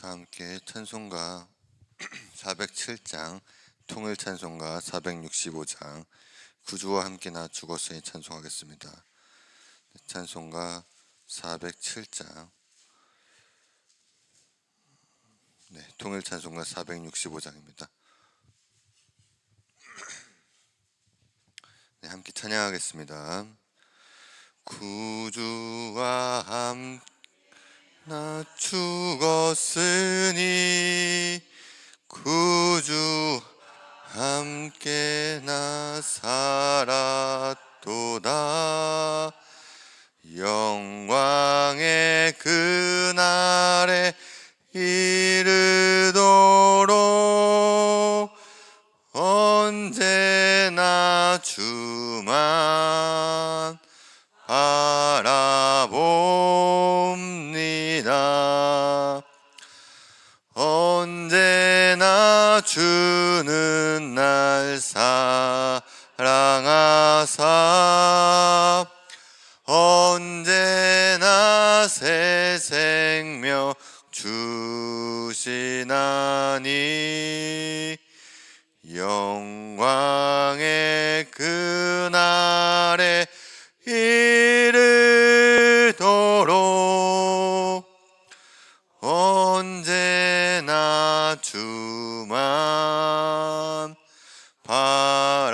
다 함께 찬송가 407장, 통일 찬송가 465장, 구주와 함께 나 죽었으니 찬송하겠습니다. 찬송가 407장, 통일 찬송가 465장입니다. 함께 찬양하겠습니다. 구주와 함께 나 죽었으니 구주 함께 나 살았도다. 영광의 그날에 이르도록 언제나 주만 바라봅니다. 언제나 주는 날 사랑하사 언제나 새 생명 주시나니 영광의 그날에 이르도록 언제나 주만 바라봅니다.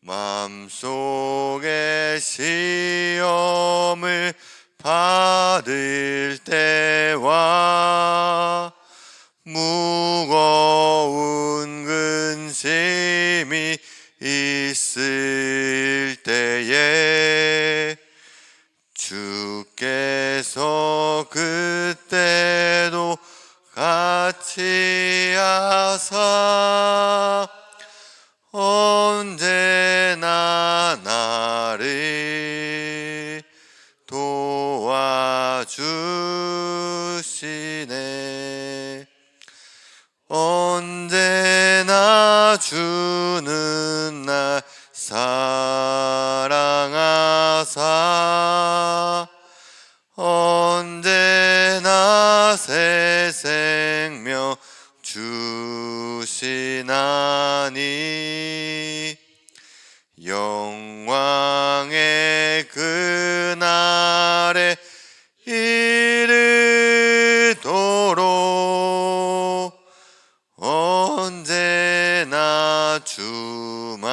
마음속에 시험을 받을 때와 무거운 근심이 있을 때에 주께서 그때도 같이 하사 언제나 나를 도와주시네. 언제나 주는 날 사랑하사 언제나 새 생명 주시나니 영광의 그날에 이르도록 언제나 주만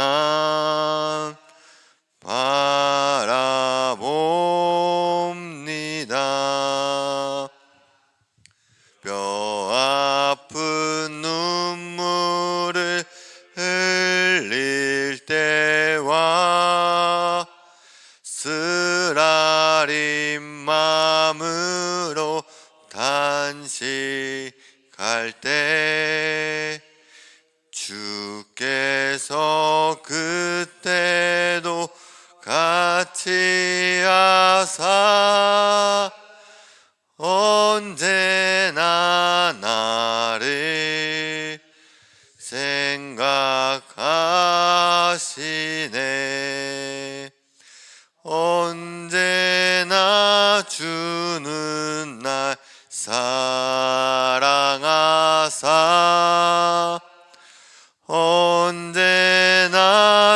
바라봅니다. 뼈 아픈 눈물을 흘릴 때와 쓰라린 마음으로 단식할 때 주께서 그때도 같이 하사 언제나 나를 생각하시네. 언제나 주는 날 사랑하사 언제나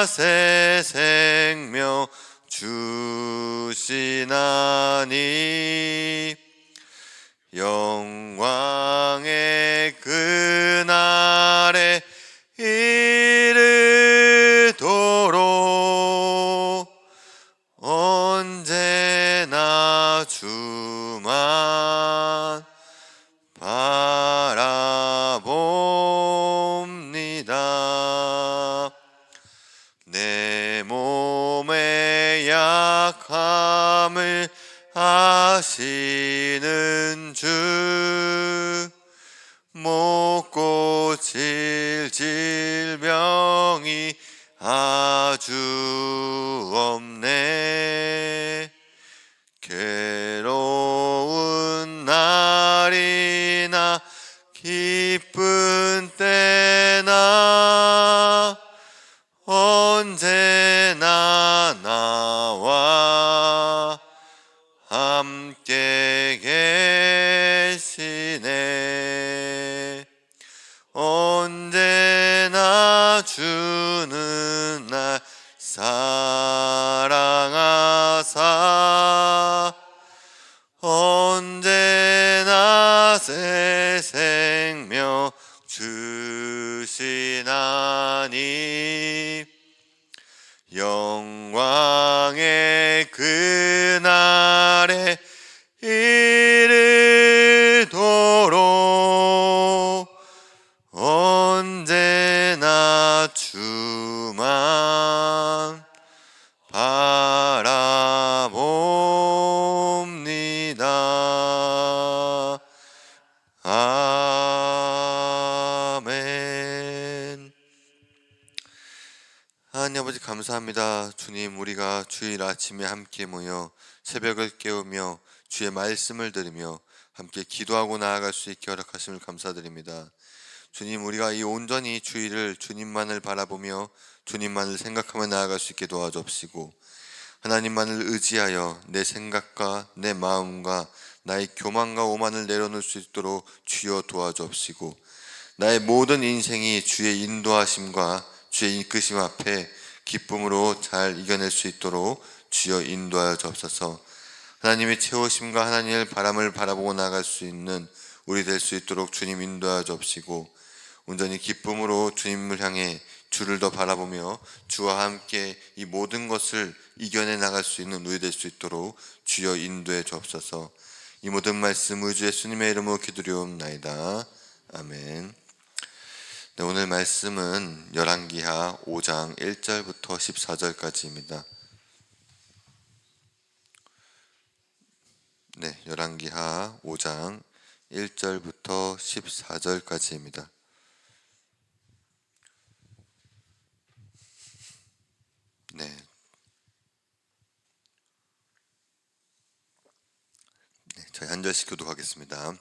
새 생명 주시나니 영광의 그날에 이르도록 언제나 주만 바라봅니다. 내 몸의 약함을 아시는 주 못 고칠 질병이 아주 없네. 괴로운 날이나 기쁜 때나 언제나 나와 하나님 영광의 그날에 이르도록 언제나 주만 바라봅니다. 아멘. 하나님 아버지 감사합니다. 주님, 우리가 주일 아침에 함께 모여 새벽을 깨우며 주의 말씀을 들으며 함께 기도하고 나아갈 수 있게 허락하심을 감사드립니다. 주님, 우리가 이 온전히 주일을 주님만을 바라보며 주님만을 생각하며 나아갈 수 있게 도와주옵시고, 하나님만을 의지하여 내 생각과 내 마음과 나의 교만과 오만을 내려놓을 수 있도록 주여 도와주옵시고, 나의 모든 인생이 주의 인도하심과 주의 이끄심 앞에 기쁨으로 잘 이겨낼 수 있도록 주여 인도하여 주옵소서. 하나님의 채우심과 하나님의 바람을 바라보고 나갈 수 있는 우리 될 수 있도록 주님 인도하여 주옵시고, 온전히 기쁨으로 주님을 향해 주를 더 바라보며 주와 함께 이 모든 것을 이겨내 나갈 수 있는 우리 될 수 있도록 주여 인도해 주옵소서. 이 모든 말씀 우주 예수님의 이름으로 기도드리옵나이다. 아멘. 네, 오늘 말씀은 열왕기하 5장 1절부터 14절까지입니다. 네, 열왕기하 5장 1절부터 14절까지입니다. 네. 저희 한 절씩 교독하겠습니다.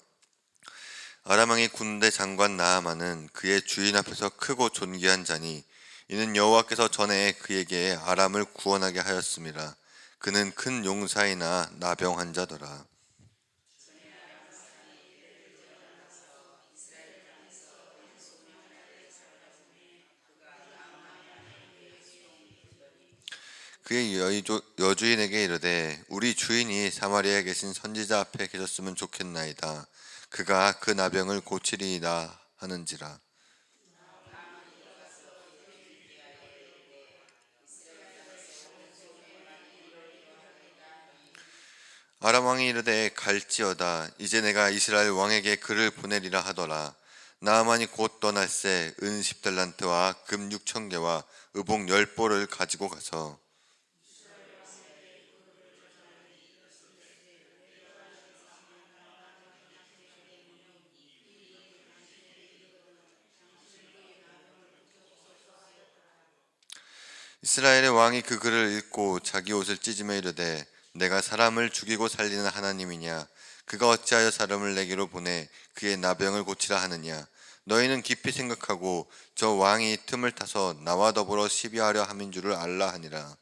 아람 왕의 군대 장관 나아만은 그의 주인 앞에서 크고 존귀한 자니 이는 여호와께서 전에 그에게 아람을 구원하게 하였음이라. 그는 큰 용사이나 나병 환자더라. 그의 여주인에게 이르되 우리 주인이 사마리아에 계신 선지자 앞에 계셨으면 좋겠나이다. 그가 그 나병을 고치리이다 하는지라. 아람 왕이 이르되 갈지어다. 이제 내가 이스라엘 왕에게 그를 보내리라 하더라. 나아만이 곧 떠날새 은 10달란트와 금 6,000개와 의복 10보를 가지고 가서 이스라엘의 왕이 그 글을 읽고 자기 옷을 찢으며 이르되 내가 사람을 죽이고 살리는 하나님이냐? 그가 어찌하여 사람을 내게로 보내 그의 나병을 고치라 하느냐? 너희는 깊이 생각하고 저 왕이 틈을 타서 나와 더불어 시비하려 함인 줄을 알라 하니라.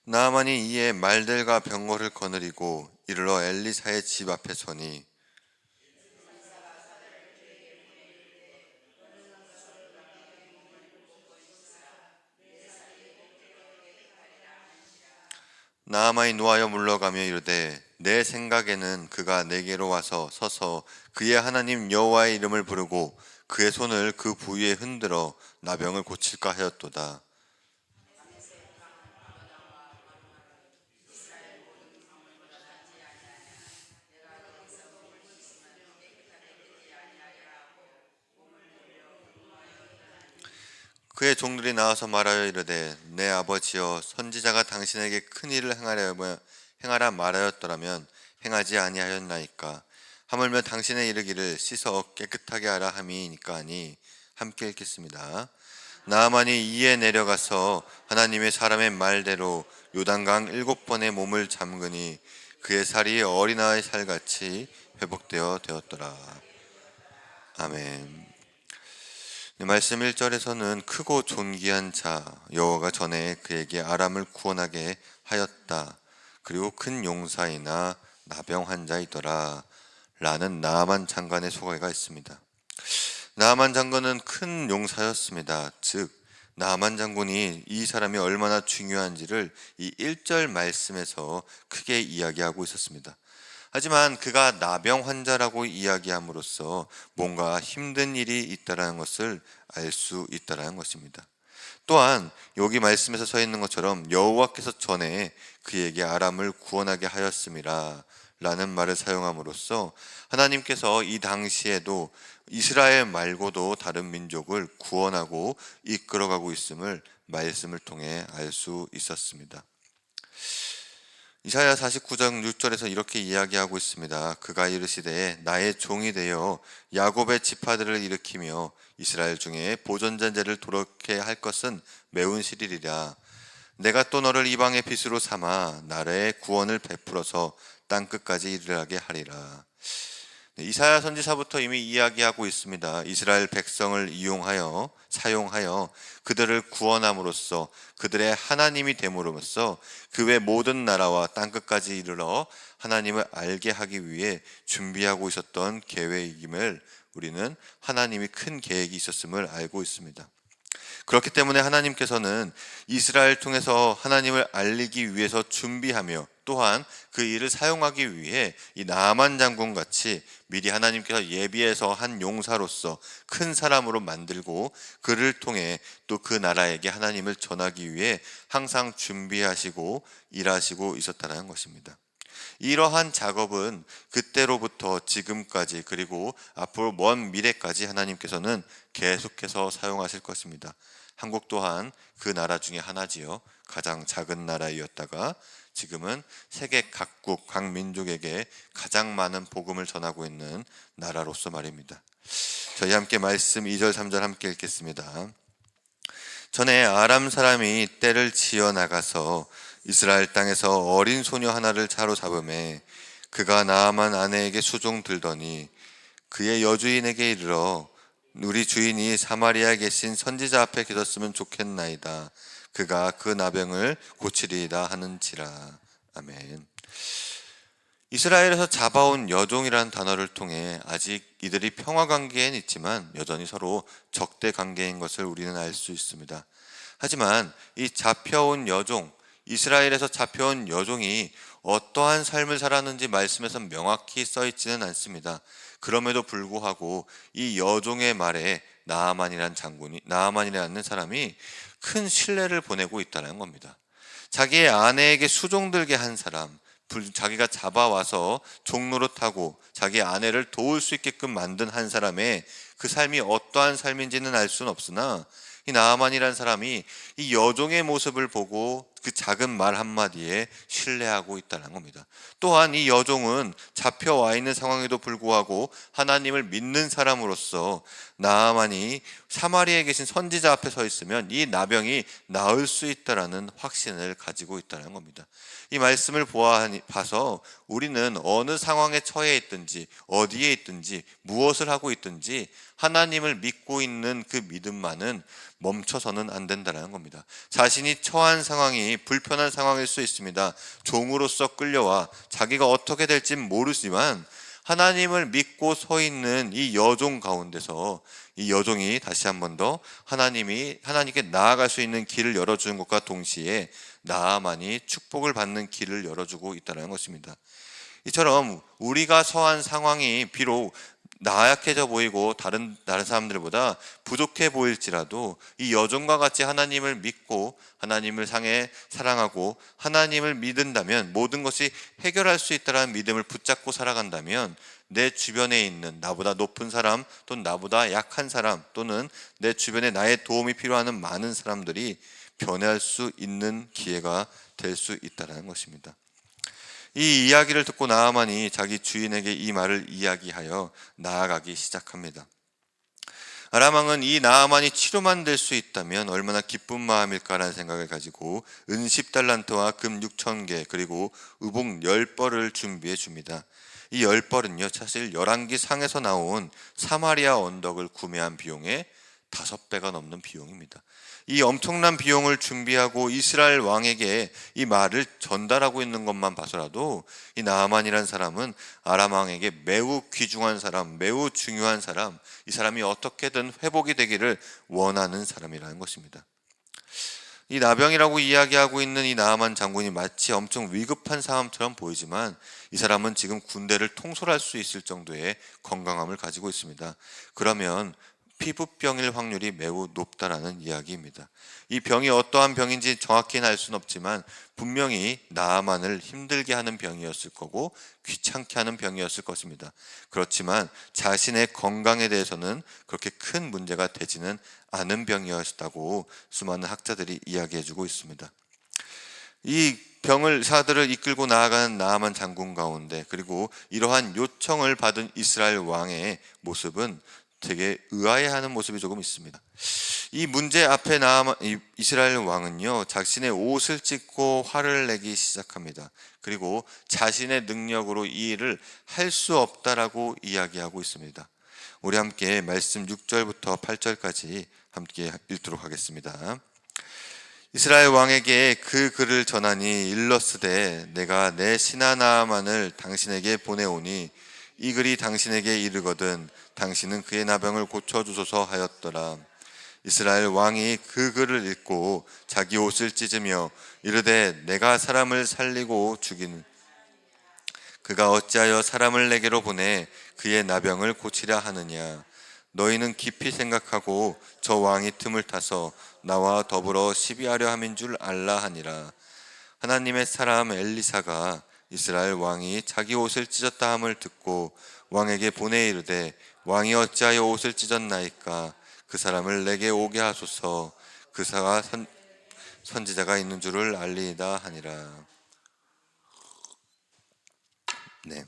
나아만이 이에 말들과 병거를 거느리고 이르러 엘리사의 집 앞에 서니 나아만이 노하여 물러가며 이르되 내 생각에는 그가 내게로 와서 서서 그의 하나님 여호와의 이름을 부르고 그의 손을 그 부위에 흔들어 나병을 고칠까 하였도다. 그의 종들이 나와서 말하여 이르되 내 아버지여 선지자가 당신에게 큰 일을 행하라 말하였더라면 행하지 아니하였나이까. 하물며 당신의 이르기를 씻어 깨끗하게 하라 함이니까 하니. 함께 읽겠습니다. 나아만이 이에 내려가서 하나님의 사람의 말대로 요단강 7번의 몸을 잠그니 그의 살이 어린아이 살같이 회복되어 되었더라. 아멘. 말씀 1절에서는 크고 존귀한 자 여호와가 전에 그에게 아람을 구원하게 하였다. 그리고 큰 용사이나 나병 환자이더라 라는 나아만 장관의 소개가 있습니다. 나아만 장군은 큰 용사였습니다. 즉 나아만 장군이 이 사람이 얼마나 중요한지를 이 1절 말씀에서 크게 이야기하고 있었습니다. 하지만 그가 나병 환자라고 이야기함으로써 뭔가 힘든 일이 있다라는 것을 알 수 있다라는 것입니다. 또한 여기 말씀에서 서 있는 것처럼 여호와께서 전에 그에게 아람을 구원하게 하였음이라 라는 말을 사용함으로써 하나님께서 이 당시에도 이스라엘 말고도 다른 민족을 구원하고 이끌어가고 있음을 말씀을 통해 알 수 있었습니다. 이사야 49장 6절에서 이렇게 이야기하고 있습니다. 그가 이르시되 나의 종이 되어 야곱의 지파들을 일으키며 이스라엘 중에 보존자제를 도렇게 할 것은 매운 실이리라. 내가 또 너를 이방의 빛으로 삼아 나라의 구원을 베풀어서 땅끝까지 이르게 하리라. 이사야 선지사부터 이미 이야기하고 있습니다. 이스라엘 백성을 사용하여 그들을 구원함으로써 그들의 하나님이 됨으로써 그 외 모든 나라와 땅끝까지 이르러 하나님을 알게 하기 위해 준비하고 있었던 계획임을 우리는 하나님이 큰 계획이 있었음을 알고 있습니다. 그렇기 때문에 하나님께서는 이스라엘 통해서 하나님을 알리기 위해서 준비하며 또한 그 일을 사용하기 위해 이 나아만 장군 같이 미리 하나님께서 예비해서 한 용사로서 큰 사람으로 만들고 그를 통해 또 그 나라에게 하나님을 전하기 위해 항상 준비하시고 일하시고 있었다는 것입니다. 이러한 작업은 그때로부터 지금까지 그리고 앞으로 먼 미래까지 하나님께서는 계속해서 사용하실 것입니다. 한국 또한 그 나라 중에 하나지요. 가장 작은 나라이었다가 지금은 세계 각국 각 민족에게 가장 많은 복음을 전하고 있는 나라로서 말입니다. 저희 함께 말씀 2절 3절 함께 읽겠습니다. 전에 아람 사람이 떼를 지어 나가서 이스라엘 땅에서 어린 소녀 하나를 사로잡음에 그가 나아만 아내에게 수종 들더니 그의 여주인에게 이르러 우리 주인이 사마리아에 계신 선지자 앞에 계셨으면 좋겠나이다. 그가 그 나병을 고치리이다 하는지라. 아멘. 이스라엘에서 잡아온 여종이라는 단어를 통해 아직 이들이 평화 관계엔 있지만 여전히 서로 적대 관계인 것을 우리는 알 수 있습니다. 하지만 이 잡혀온 여종, 이스라엘에서 잡혀온 여종이 어떠한 삶을 살았는지 말씀에서 명확히 써 있지는 않습니다. 그럼에도 불구하고 이 여종의 말에 나아만이라는 사람이 큰 신뢰를 보내고 있다는 겁니다. 자기의 아내에게 수종들게 한 사람, 자기가 잡아와서 종로로 타고 자기 아내를 도울 수 있게끔 만든 한 사람의 그 삶이 어떠한 삶인지는 알 수는 없으나 이 나아만이라는 사람이 이 여종의 모습을 보고 그 작은 말 한마디에 신뢰하고 있다는 겁니다. 또한 이 여종은 잡혀와 있는 상황에도 불구하고 하나님을 믿는 사람으로서 나아만이 사마리아에 계신 선지자 앞에 서 있으면 이 나병이 나을 수 있다라는 확신을 가지고 있다는 겁니다. 이 말씀을 봐서 우리는 어느 상황에 처해 있든지 어디에 있든지 무엇을 하고 있든지 하나님을 믿고 있는 그 믿음만은 멈춰서는 안 된다는 겁니다. 자신이 처한 상황이 불편한 상황일 수 있습니다. 종으로서 끌려와 자기가 어떻게 될지 모르지만 하나님을 믿고 서 있는 이 여종 가운데서 이 여종이 다시 한 번 더 하나님께 나아갈 수 있는 길을 열어주는 것과 동시에 나아만이 축복을 받는 길을 열어주고 있다는 것입니다. 이처럼 우리가 처한 상황이 비록 나약해져 보이고 다른 사람들보다 부족해 보일지라도 이 여종과 같이 하나님을 믿고 하나님을 사랑하고 하나님을 믿는다면 모든 것이 해결할 수 있다는 믿음을 붙잡고 살아간다면 내 주변에 있는 나보다 높은 사람 또는 나보다 약한 사람 또는 내 주변에 나의 도움이 필요한 많은 사람들이 변할 수 있는 기회가 될 수 있다는 것입니다. 이 이야기를 듣고 나아만이 자기 주인에게 이 말을 이야기하여 나아가기 시작합니다. 아람 왕은 이 나아만이 치료만 될 수 있다면 얼마나 기쁜 마음일까라는 생각을 가지고 은 10달란트와 금 6,000개 그리고 의복 10벌을 준비해 줍니다. 이 10벌은요 사실 열왕기 상에서 나온 사마리아 언덕을 구매한 비용의 5배가 넘는 비용입니다. 이 엄청난 비용을 준비하고 이스라엘 왕에게 이 말을 전달하고 있는 것만 봐서라도 이 나아만이라는 사람은 아람 왕에게 매우 귀중한 사람, 매우 중요한 사람, 이 사람이 어떻게든 회복이 되기를 원하는 사람이라는 것입니다. 이 나병이라고 이야기하고 있는 이 나아만 장군이 마치 엄청 위급한 상황처럼 보이지만 이 사람은 지금 군대를 통솔할 수 있을 정도의 건강함을 가지고 있습니다. 그러면 피부병일 확률이 매우 높다라는 이야기입니다. 이 병이 어떠한 병인지 정확히는 알 수는 없지만 분명히 나아만을 힘들게 하는 병이었을 거고 귀찮게 하는 병이었을 것입니다. 그렇지만 자신의 건강에 대해서는 그렇게 큰 문제가 되지는 않은 병이었다고 수많은 학자들이 이야기해주고 있습니다. 이 병을 사들을 이끌고 나아가는 나아만 장군 가운데 그리고 이러한 요청을 받은 이스라엘 왕의 모습은 되게 의아해하는 모습이 조금 있습니다. 이 문제 앞에 이스라엘 왕은요 자신의 옷을 찢고 화를 내기 시작합니다. 그리고 자신의 능력으로 이 일을 할 수 없다라고 이야기하고 있습니다. 우리 함께 말씀 6절부터 8절까지 함께 읽도록 하겠습니다. 이스라엘 왕에게 그 글을 전하니 일렀으되 내가 내 신하 나아만을 당신에게 보내오니 이 글이 당신에게 이르거든 당신은 그의 나병을 고쳐주소서 하였더라. 이스라엘 왕이 그 글을 읽고 자기 옷을 찢으며 이르되 내가 사람을 살리고 죽이는 그가 어찌하여 사람을 내게로 보내 그의 나병을 고치려 하느냐. 너희는 깊이 생각하고 저 왕이 틈을 타서 나와 더불어 시비하려 함인 줄 알라 하니라. 하나님의 사람 엘리사가 이스라엘 왕이 자기 옷을 찢었다 함을 듣고 왕에게 보내 이르되 왕이 어찌하여 옷을 찢었나이까. 그 사람을 내게 오게 하소서. 그사가 선지자가 있는 줄을 알리이다 하니라. 네.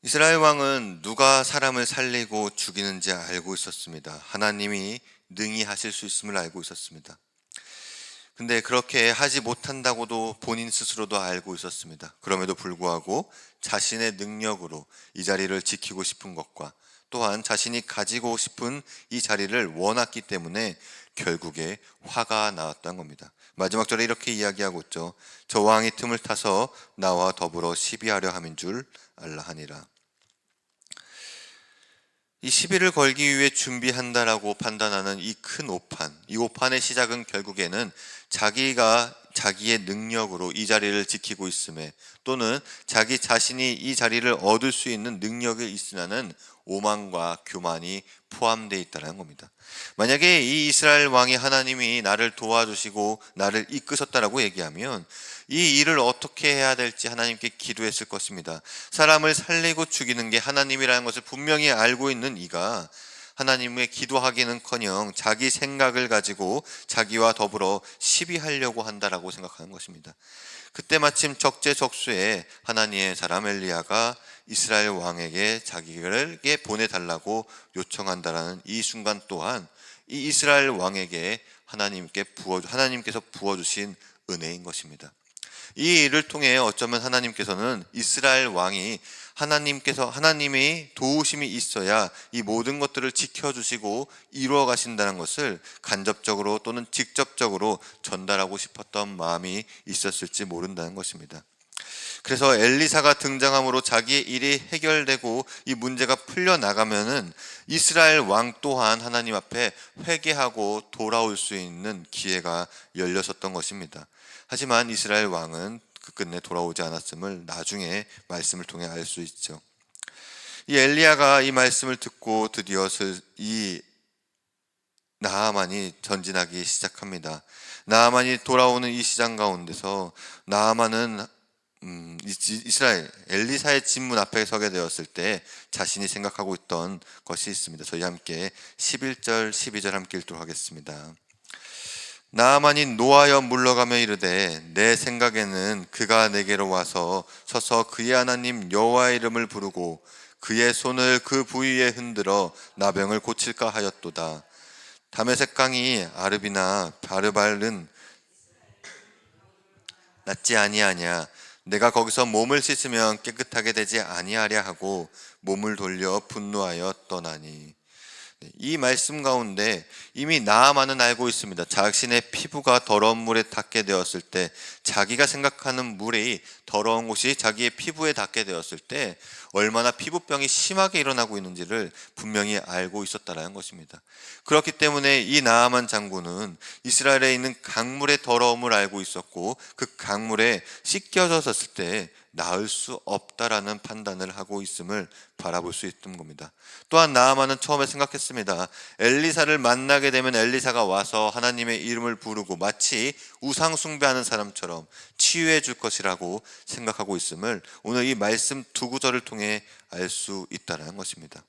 이스라엘 왕은 누가 사람을 살리고 죽이는지 알고 있었습니다. 하나님이 능히 하실 수 있음을 알고 있었습니다. 근데 그렇게 하지 못한다고도 본인 스스로도 알고 있었습니다. 그럼에도 불구하고 자신의 능력으로 이 자리를 지키고 싶은 것과 또한 자신이 가지고 싶은 이 자리를 원했기 때문에 결국에 화가 나왔던 겁니다. 마지막 절에 이렇게 이야기하고 있죠. 저 왕이 틈을 타서 나와 더불어 시비하려 함인 줄 알라 하니라. 이 시비를 걸기 위해 준비한다라고 판단하는 이 큰 오판, 이 오판의 시작은 결국에는 자기가 자기의 능력으로 이 자리를 지키고 있음에 또는 자기 자신이 이 자리를 얻을 수 있는 능력이 있으라는 오만과 교만이 포함되어 있다는 겁니다. 만약에 이 이스라엘 왕이 하나님이 나를 도와주시고 나를 이끄셨다라고 얘기하면 이 일을 어떻게 해야 될지 하나님께 기도했을 것입니다. 사람을 살리고 죽이는 게 하나님이라는 것을 분명히 알고 있는 이가 하나님의 기도하기는커녕 자기 생각을 가지고 자기와 더불어 시비하려고 한다라고 생각하는 것입니다. 그때 마침 적재적소에 하나님의 사람 엘리야가 이스라엘 왕에게 자기에게 보내달라고 요청한다라는 이 순간 또한 이 이스라엘 왕에게 하나님께서 부어주신 은혜인 것입니다. 이 일을 통해 어쩌면 하나님께서는 이스라엘 왕이 하나님의 도우심이 있어야 이 모든 것들을 지켜주시고 이루어 가신다는 것을 간접적으로 또는 직접적으로 전달하고 싶었던 마음이 있었을지 모른다는 것입니다. 그래서 엘리사가 등장함으로 자기의 일이 해결되고 이 문제가 풀려나가면은 이스라엘 왕 또한 하나님 앞에 회개하고 돌아올 수 있는 기회가 열렸었던 것입니다. 하지만 이스라엘 왕은 끝끝내 돌아오지 않았음을 나중에 말씀을 통해 알 수 있죠. 이 엘리야가 이 말씀을 듣고 드디어 이 나아만이 전진하기 시작합니다. 나아만이 돌아오는 이 시장 가운데서 나아만은 이스라엘 엘리사의 진문 앞에 서게 되었을 때 자신이 생각하고 있던 것이 있습니다. 저희 함께 11절 12절 함께 읽도록 하겠습니다. 나아만이 노하여 물러가며 이르되 내 생각에는 그가 내게로 와서 서서 그의 하나님 여호와의 이름을 부르고 그의 손을 그 부위에 흔들어 나병을 고칠까 하였도다. 다메섹 강이 아르비나 바르발은 낫지 아니하냐. 내가 거기서 몸을 씻으면 깨끗하게 되지 아니하랴 하고 몸을 돌려 분노하여 떠나니. 이 말씀 가운데 이미 나아만은 알고 있습니다. 자신의 피부가 더러운 물에 닿게 되었을 때, 자기가 생각하는 물이 더러운 곳이 자기의 피부에 닿게 되었을 때 얼마나 피부병이 심하게 일어나고 있는지를 분명히 알고 있었다라는 것입니다. 그렇기 때문에 이 나아만 장군은 이스라엘에 있는 강물의 더러움을 알고 있었고, 그 강물에 씻겨졌을 때 나을 수 없다라는 판단을 하고 있음을 바라볼 수 있던 겁니다. 또한 나아만은 처음에 생각했습니다. 엘리사를 만나게 되면 엘리사가 와서 하나님의 이름을 부르고 마치 우상 숭배하는 사람처럼 치유해 줄 것이라고 생각하고 있음을 오늘 이 말씀 두 구절을 통해 알 수 있다는 것입니다.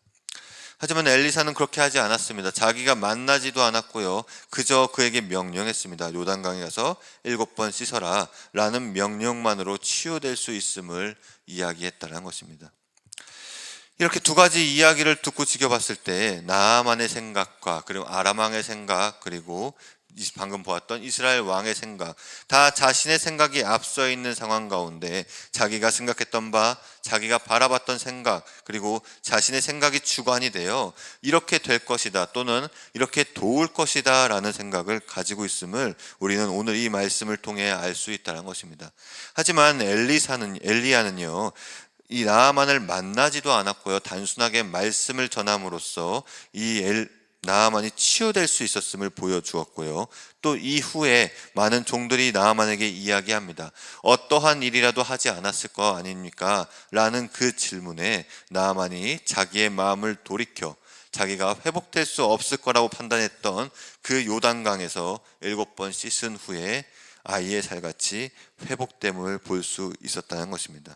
하지만 엘리사는 그렇게 하지 않았습니다. 자기가 만나지도 않았고요, 그저 그에게 명령했습니다. 요단강에 가서 7번 씻어라 라는 명령만으로 치유될 수 있음을 이야기했다는 것입니다. 이렇게 두 가지 이야기를 듣고 지켜봤을 때 나아만의 생각과 그리고 아람 왕의 생각, 그리고 방금 보았던 이스라엘 왕의 생각, 다 자신의 생각이 앞서 있는 상황 가운데 자기가 생각했던 바, 자기가 바라봤던 생각, 그리고 자신의 생각이 주관이 되어 이렇게 될 것이다, 또는 이렇게 도울 것이다 라는 생각을 가지고 있음을 우리는 오늘 이 말씀을 통해 알 수 있다는 것입니다. 하지만 엘리야는요, 이 나아만을 만나지도 않았고요, 단순하게 말씀을 전함으로써 나아만이 치유될 수 있었음을 보여주었고요, 또 이후에 많은 종들이 나아만에게 이야기합니다. 어떠한 일이라도 하지 않았을 거 아닙니까? 라는 그 질문에 나아만이 자기의 마음을 돌이켜 자기가 회복될 수 없을 거라고 판단했던 그 요단강에서 7번 씻은 후에 아이의 살같이 회복됨을 볼 수 있었다는 것입니다.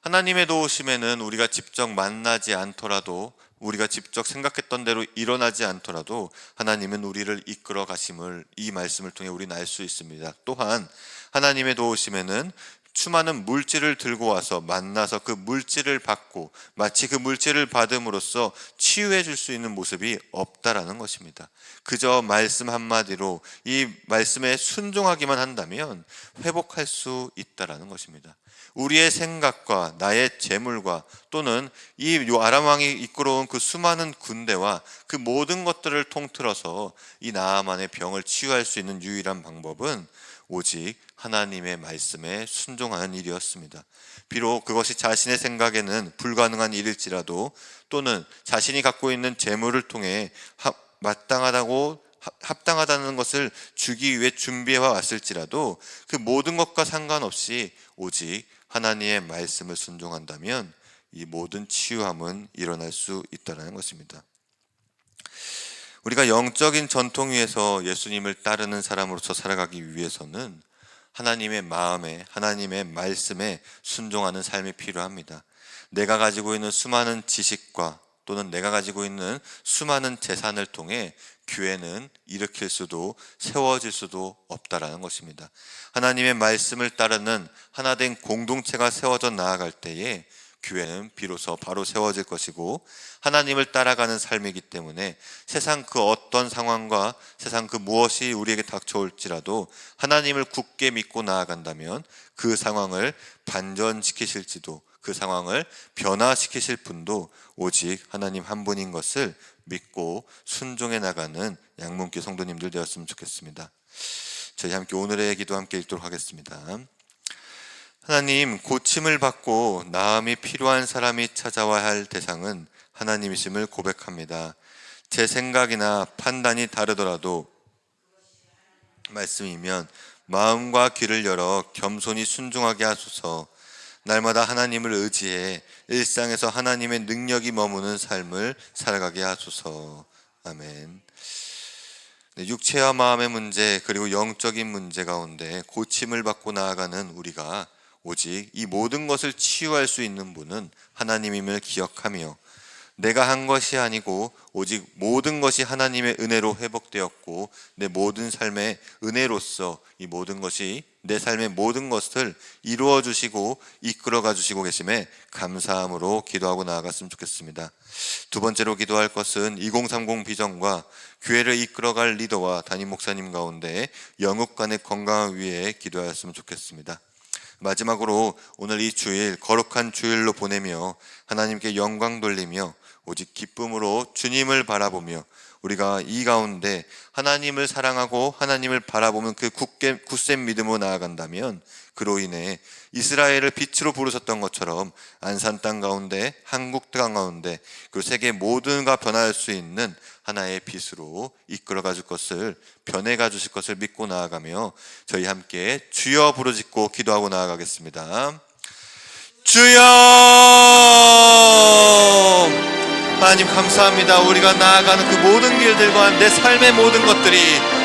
하나님의 도우심에는 우리가 직접 만나지 않더라도, 우리가 직접 생각했던 대로 일어나지 않더라도 하나님은 우리를 이끌어 가심을 이 말씀을 통해 우리는 알 수 있습니다. 또한 하나님의 도우심에는 수많은 물질을 들고 와서 만나서 그 물질을 받고 마치 그 물질을 받음으로써 치유해 줄 수 있는 모습이 없다라는 것입니다. 그저 말씀 한마디로 이 말씀에 순종하기만 한다면 회복할 수 있다라는 것입니다. 우리의 생각과 나의 재물과 또는 이 아람 왕이 이끌어온 그 수많은 군대와 그 모든 것들을 통틀어서 이 나아만의 병을 치유할 수 있는 유일한 방법은 오직 하나님의 말씀에 순종하는 일이었습니다. 비록 그것이 자신의 생각에는 불가능한 일일지라도, 또는 자신이 갖고 있는 재물을 통해 합당하다는 것을 주기 위해 준비해 왔을지라도 그 모든 것과 상관없이 오직 하나님의 말씀을 순종한다면 이 모든 치유함은 일어날 수 있다는 것입니다. 우리가 영적인 전통 위에서 예수님을 따르는 사람으로서 살아가기 위해서는 하나님의 마음에, 하나님의 말씀에 순종하는 삶이 필요합니다. 내가 가지고 있는 수많은 지식과 또는 내가 가지고 있는 수많은 재산을 통해 교회는 일으킬 수도 세워질 수도 없다라는 것입니다. 하나님의 말씀을 따르는 하나된 공동체가 세워져 나아갈 때에 교회는 비로소 바로 세워질 것이고, 하나님을 따라가는 삶이기 때문에 세상 그 어떤 상황과 세상 그 무엇이 우리에게 닥쳐올지라도 하나님을 굳게 믿고 나아간다면 그 상황을 반전시키실지도, 그 상황을 변화시키실 분도 오직 하나님 한 분인 것을 믿고 순종해 나가는 양문교 성도님들 되었으면 좋겠습니다. 저희 함께 오늘의 기도 함께 읽도록 하겠습니다. 하나님, 고침을 받고 나음이 필요한 사람이 찾아와야 할 대상은 하나님이심을 고백합니다. 제 생각이나 판단이 다르더라도 말씀이면 마음과 귀를 열어 겸손히 순종하게 하소서. 날마다 하나님을 의지해 일상에서 하나님의 능력이 머무는 삶을 살아가게 하소서. 아멘. 육체와 마음의 문제, 그리고 영적인 문제 가운데 고침을 받고 나아가는 우리가 오직 이 모든 것을 치유할 수 있는 분은 하나님임을 기억하며, 내가 한 것이 아니고 오직 모든 것이 하나님의 은혜로 회복되었고, 내 모든 삶의 은혜로서 이 모든 것이 내 삶의 모든 것을 이루어 주시고 이끌어가 주시고 계심에 감사함으로 기도하고 나아갔으면 좋겠습니다. 두 번째로 기도할 것은 2030 비전과 교회를 이끌어갈 리더와 담임 목사님 가운데 영육 간의 건강을 위해 기도하였으면 좋겠습니다. 마지막으로 오늘 이 주일 거룩한 주일로 보내며 하나님께 영광 돌리며 오직 기쁨으로 주님을 바라보며 우리가 이 가운데 하나님을 사랑하고 하나님을 바라보면 그 굳센 믿음으로 나아간다면 그로 인해 이스라엘을 빛으로 부르셨던 것처럼 안산 땅 가운데, 한국 땅 가운데, 그리고 세계 모든가 변화할 수 있는 하나의 빛으로 이끌어가 줄 것을, 변해가 주실 것을 믿고 나아가며 저희 함께 주여 부르짖고 기도하고 나아가겠습니다. 주여! 하나님 감사합니다. 우리가 나아가는 그 모든 길들과 내 삶의 모든 것들이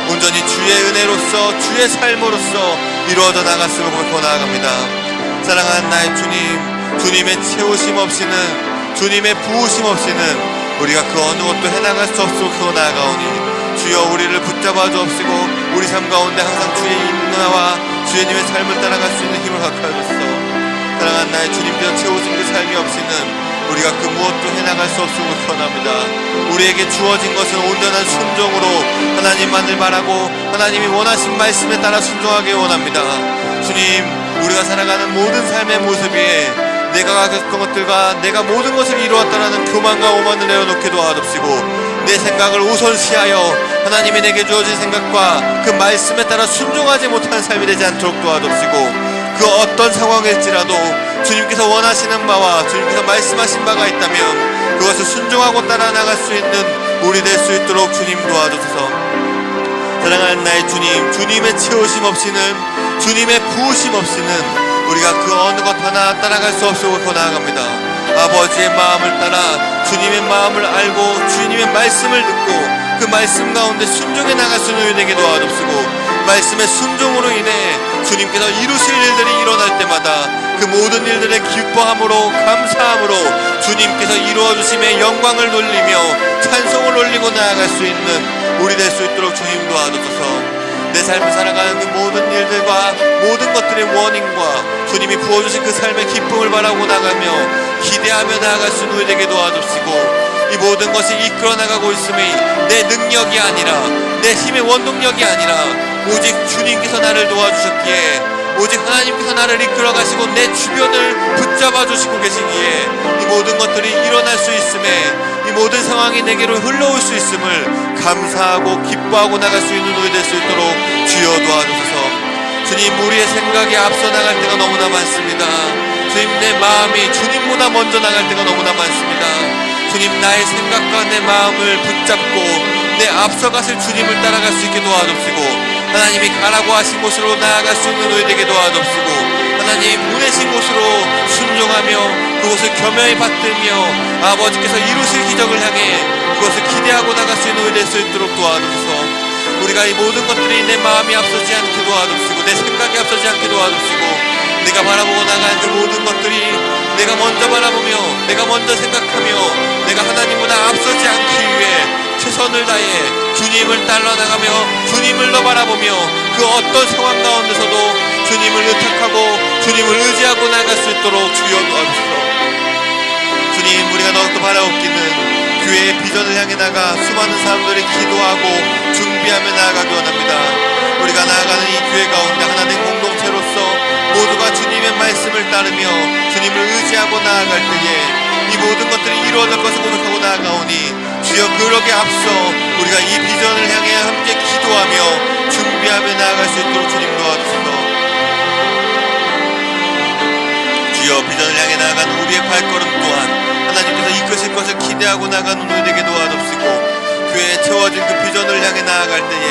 온전히 주의 은혜로서 주의 삶으로서 이루어져 나갔음을 고백하고 나아갑니다. 사랑하는 나의 주님, 주님의 채우심 없이는, 주님의 부으심 없이는 우리가 그 어느 것도 해나갈 수 없고 나아가오니 주여 우리를 붙잡아 주옵시고 우리 삶 가운데 항상 주의 인나와 주님의 삶을 따라갈 수 있는 힘을 갖게 하소서. 사랑하는 나의 주님께서 채우신 그 삶이 없이는 우리가 그 무엇도 해나갈 수 없음을 권합니다. 우리에게 주어진 것은 온전한 순종으로 하나님만을 바라고 하나님이 원하신 말씀에 따라 순종하기 원합니다. 주님, 우리가 살아가는 모든 삶의 모습 위에 내가 가졌던 것들과 내가 모든 것을 이루었다라는 교만과 오만을 내어놓게 도와주시고 내 생각을 우선시하여 하나님이 내게 주어진 생각과 그 말씀에 따라 순종하지 못하는 삶이 되지 않도록 도와주시고 그 어떤 상황일지라도 주님께서 원하시는 바와 주님께서 말씀하신 바가 있다면 그것을 순종하고 따라 나갈 수 있는 우리 될 수 있도록 주님 도와주소서. 사랑하는 나의 주님, 주님의 채우심 없이는, 주님의 부으심 없이는 우리가 그 어느 것 하나 따라갈 수 없고 나아갑니다. 아버지의 마음을 따라 주님의 마음을 알고 주님의 말씀을 듣고 그 말씀 가운데 순종해 나갈 수 있는 우리 되게 도와주시고 말씀의 순종으로 인해 주님께서 이루실 일들이 일어날 때마다 그 모든 일들의 기뻐함으로 감사함으로 주님께서 이루어주심의 영광을 돌리며 찬송을 올리고 나아갈 수 있는 우리 될 수 있도록 주님 도와주소서. 내 삶을 살아가는 그 모든 일들과 모든 것들의 원인과 주님이 부어주신 그 삶의 기쁨을 바라고 나가며 기대하며 나아갈 수 있는 우리 되게 도와주시고 이 모든 것이 이끌어 나가고 있음이 내 능력이 아니라 내 힘의 원동력이 아니라 오직 주님께서 나를 도와주셨기에 오직 하나님께서 나를 이끌어 가시고 내 주변을 붙잡아 주시고 계시기에 이 모든 것들이 일어날 수 있음에 이 모든 상황이 내게로 흘러올 수 있음을 감사하고 기뻐하고 나갈 수 있는 우리 될 수 있도록 주여 도와주소서. 주님, 우리의 생각이 앞서 나갈 때가 너무나 많습니다. 주님, 내 마음이 주님보다 먼저 나갈 때가 너무나 많습니다. 주님, 나의 생각과 내 마음을 붙잡고 내 앞서가실 주님을 따라갈 수 있게 도와주시고 하나님이 가라고 하신 곳으로 나아갈 수 있는 우리 되게 도와주시고 하나님 보내신 곳으로 순종하며 그곳을 겸허히 받들며 아버지께서 이루실 기적을 향해 그것을 기대하고 나갈 수 있는 우리 될 수 있도록 도와주소서. 우리가 이 모든 것들이 내 마음이 앞서지 않게 도와주시고 내 생각이 앞서지 않게 도와주시고 내가 바라보고 나가는 그 모든 것들이 내가 먼저 바라보며 내가 먼저 생각하며 내가 하나님보다 앞서지 않기 위해 최선을 다해 주님을 따라 나가며 주님을 더 바라보며 그 어떤 상황 가운데서도 주님을 의탁하고 주님을 의지하고 나갈 수 있도록 주여 도와주시옵소서. 주님, 우리가 더욱더 바라옵기는 교회의 비전을 향해 나가 수많은 사람들이 기도하고 준비하며 나아가기 원합니다. 우리가 나아가는 이 교회 가운데 하나된 공동체로서 모두가 주님의 말씀을 따르며 주님을 의지하고 나아갈 때에 이 모든 것들이 이루어질 것을 고백하고 나아가오니 주여 그러기에 앞서 우리가 이 비전을 향해 함께 기도하며 준비하며 나아갈 수 있도록 주님 도와주소서. 주여 비전을 향해 나아가는 우리의 발걸음 또한 하나님께서 이끄실 것을 기대하고 나가는 우리에게 도와주시고 교회에 채워진 그 비전을 향해 나아갈 때에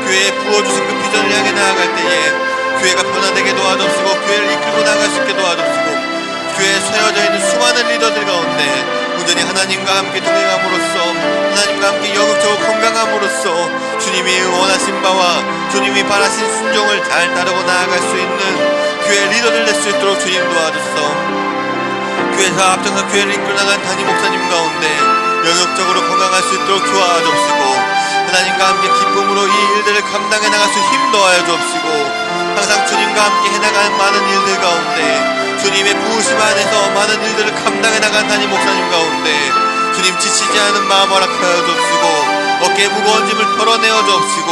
교회에 부어주신 그 비전을 향해 나아갈 때에 교회가 변화되게 도와주시고 교회를 이끌고 나갈 수 있게 도와주시고 교회에 세워져 있는 수많은 리더들 가운데 온전히 하나님과 함께 동행함으로써 하나님과 함께 영역적으로 건강함으로써 주님이 원하신 바와 주님이 바라신 순종을 잘 따르고 나아갈 수 있는 교회 리더들 될 수 있도록 주님 도와주소서. 교회에서 앞장서 교회를 이끌어 나간 담임 목사님 가운데 영역적으로 건강할 수 있도록 도와주옵시고 하나님과 함께 기쁨으로 이 일들을 감당해 나갈 수 힘 더하여 주옵시고 항상 주님과 함께 해나가는 많은 일들 가운데 주님의 부으심 안에서 많은 일들을 감당해 나간 담임 목사님 가운데 주님 지치지 않은 마음 허락하여 주옵시고 어깨에 무거운 짐을 덜어내어 주옵시고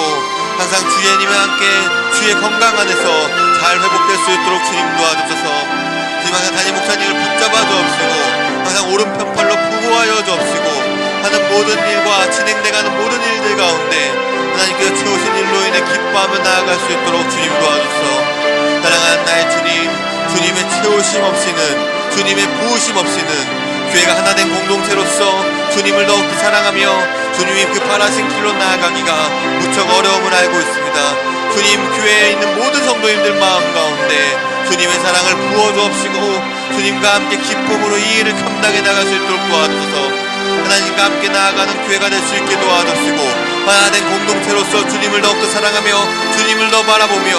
항상 주의 님과 함께 주의 건강 안에서 잘 잘 회복될 수 있도록 주님 도와주셔서 주님 항상 담임 목사님을 붙잡아 주옵시고 항상 오른편 팔로 보호하여 주옵시고 하는 모든 일과 진행돼가는 모든 일들 가운데 하나님께서 채우신 일로 인해 기뻐하며 나아갈 수 있도록 주님 도와주소서. 사랑하는 나의 주님, 주님의 채우심 없이는 주님의 부으심 없이는 교회가 하나된 공동체로서 주님을 더욱더 사랑하며 주님이 그 바라신 길로 나아가기가 무척 어려움을 알고 있습니다. 주님 교회에 있는 모든 성도님들 마음 가운데 주님의 사랑을 부어주옵시고 주님과 함께 기쁨으로 이 일을 감당해 나갈 수 있도록 도와주소서. 하나님과 함께 나아가는 교회가 될 수 있게 도와주시고 하나된 공동체로서 주님을 더욱더 사랑하며 주님을 더 바라보며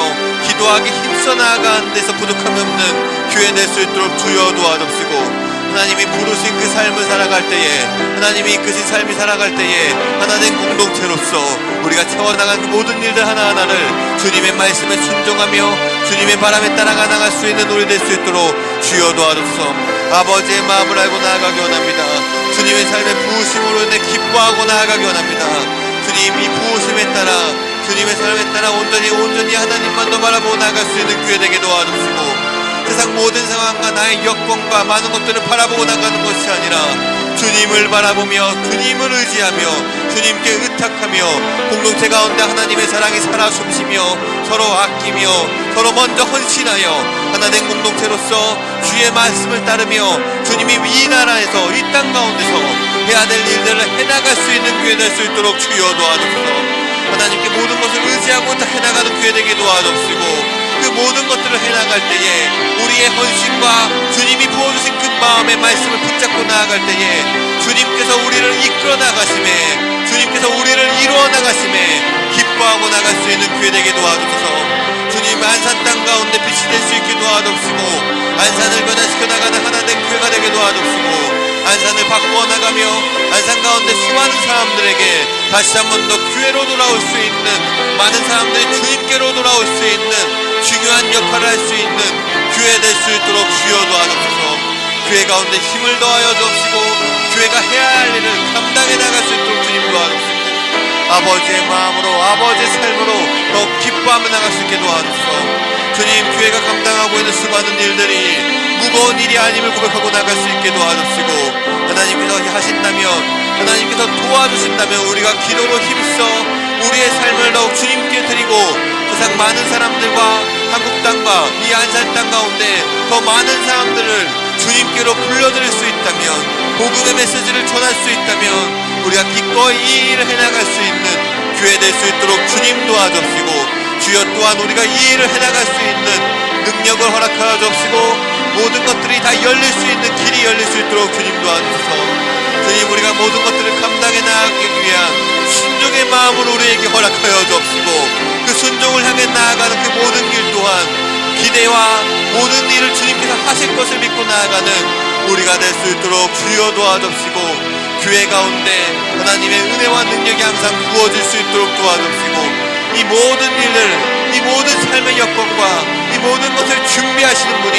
기도하기 힘써 나아가는 데서 부족함이 없는 교회 될 수 있도록 주여 도와주시고 하나님이 부르신 그 삶을 살아갈 때에 하나님이 이끄신 삶이 살아갈 때에 하나된 공동체로서 우리가 채워나간 그 모든 일들 하나하나를 주님의 말씀에 순종하며 주님의 바람에 따라가 나갈 수 있는 우리 될 수 있도록 주여 도와주소서. 아버지의 마음을 알고 나아가기 원합니다. 주님의 삶의 부으심으로 인해 기뻐하고 나아가기 원합니다. 주님 이 부으심에 따라 주님의 삶에 따라 온전히 하나님만 더 바라보고 나아갈 수 있는 교회 되게 도와주시고 세상 모든 상황과 나의 여건과 많은 것들을 바라보고 나가는 것이 아니라 주님을 바라보며 주님을 의지하며 주님께 의탁하며 공동체 가운데 하나님의 사랑이 살아 숨쉬며 서로 아끼며 서로 먼저 헌신하여 하나된 공동체로서 주의 말씀을 따르며 주님이 이 나라에서 이 땅 가운데서 해야 될 일들을 해나갈 수 있는 교회 될 수 있도록 주여 도와주소서. 하나님께 모든 것을 의지하고 다 해나가는 교회 되게 도와주시고 그 모든 것들을 해나갈 때에 우리의 헌신과 주님이 부어주신 그 마음의 말씀을 붙잡고 나아갈 때에 주님께서 우리를 이끌어 나가심에 주님께서 우리를 이루어 나가심에 기뻐하고 나갈 수 있는 교회 되게 도와주셔서 주님 안산 땅 가운데 빛이 될 수 있게 도와주시고 안산을 변화시켜 나가는 하나된 교회가 되게 도와주시고 안산을 바꾸어 나가며 안산 가운데 수많은 사람들에게 다시 한 번 더 교회로 돌아올 수 있는 많은 사람들이 주님께로 돌아올 수 있는 중요한 역할을 할 수 있는 교회 될 수 있도록 주여 도와주셔서 교회 가운데 힘을 더하여 주옵시고 교회가 해야 할 일을 감당해 나갈 수 있도록 주님 도와주시고 아버지의 마음으로 아버지의 삶으로 더 기뻐하며 나갈 수 있게 도와주소서. 주님 교회가 감당하고 있는 수많은 일들이 무거운 일이 아님을 고백하고 나갈 수 있게 도와주시고 하나님께서 하신다면 하나님께서 도와주신다면 우리가 기도로 힘써 우리의 삶을 더욱 주님께 드리고 세상 많은 사람들과 한국 땅과 이 안산 땅 가운데 더 많은 사람들을 주님께로 불러드릴 수 있다면 복음의 메시지를 전할 수 있다면 우리가 기꺼이 이 일을 해나갈 수 있는 교회 될 수 있도록 주님 도와주시고 주여 또한 우리가 이 일을 해나갈 수 있는 능력을 허락하여 주옵시고 모든 것들이 다 열릴 수 있는 길이 열릴 수 있도록 주님 도와주셔서 주님 우리가 모든 것들을 감당해 나가기 위한 순종의 마음을 우리에게 허락하여 주옵시고 그 순종을 향해 나아가는 그 모든 길 또한 기대와 모든 일을 주님께서 하실 것을 믿고 나아가는 우리가 될 수 있도록 주여 도와주옵시고 교회 가운데 하나님의 은혜와 능력이 항상 부어질 수 있도록 도와주옵시고 이 모든 일을 이 모든 삶의 여건과 이 모든 것을 준비하시는 분이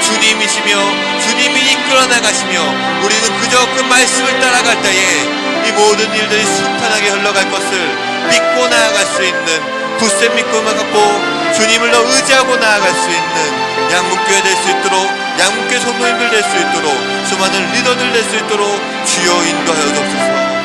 주님이시며 주님이 이끌어 나가시며 우리는 그저 그 말씀을 따라갈 때에 이 모든 일들이 순탄하게 흘러갈 것을 믿고 나아갈 수 있는 굳센 믿음을 갖고 주님을 더 의지하고 나아갈 수 있는 양문교회 될 수 있도록 양문교회 성도님들 될 수 있도록 수많은 리더들 될 수 있도록 주여 인도하여 주옵소서.